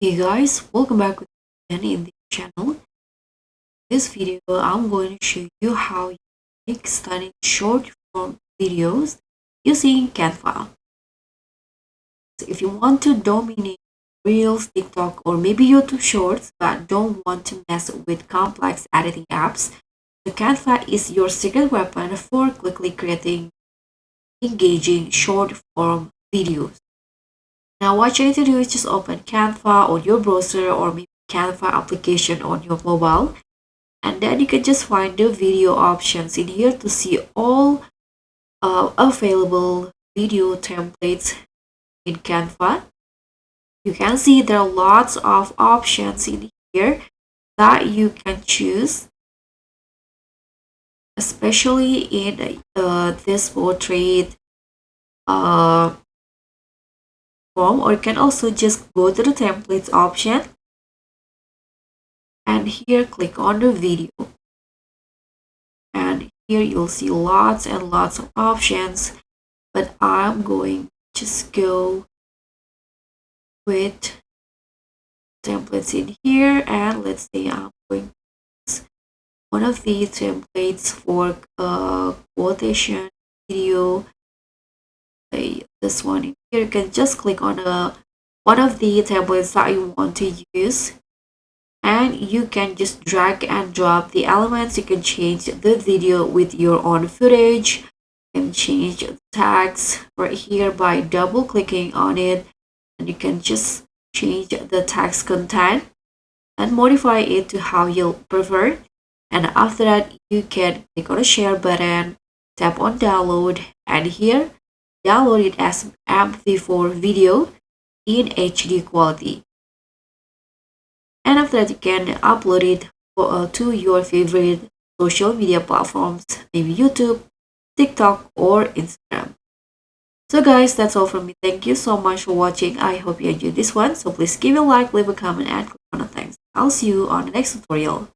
Hey guys, welcome back again in the channel. In this video, I'm going to show you how you make stunning short form videos using Canva. So if you want to dominate Reels, TikTok, or maybe YouTube Shorts but don't want to mess with complex editing apps, the Canva is your secret weapon for quickly creating engaging short form videos. Now what you need to do is just open Canva on your browser or maybe Canva application on your mobile, and then you can just find the video options in here to see all available video templates in Canva. You can see there are lots of options in here that you can choose, especially in this portrait uh, form, or you can also just go to the templates option and here click on the video, and here you'll see lots and lots of options, but I'm going to just go with templates in here, and let's say I'm going to use one of the templates for quotation video. Say this one in here. You can just click on one of the templates that you want to use, and you can just drag and drop the elements. You can change the video with your own footage. You can change the text right here by double clicking on it, and you can just change the text content and modify it to how you prefer. And after that, you can click on the share button, tap on download, and here download it as MP4 video in HD quality. And after that, you can upload it to your favorite social media platforms, maybe YouTube, TikTok, or Instagram. So guys, that's all from me. Thank you so much for watching. I hope you enjoyed this one. So please give a like, leave a comment, and click on the thanks. I'll see you on the next tutorial.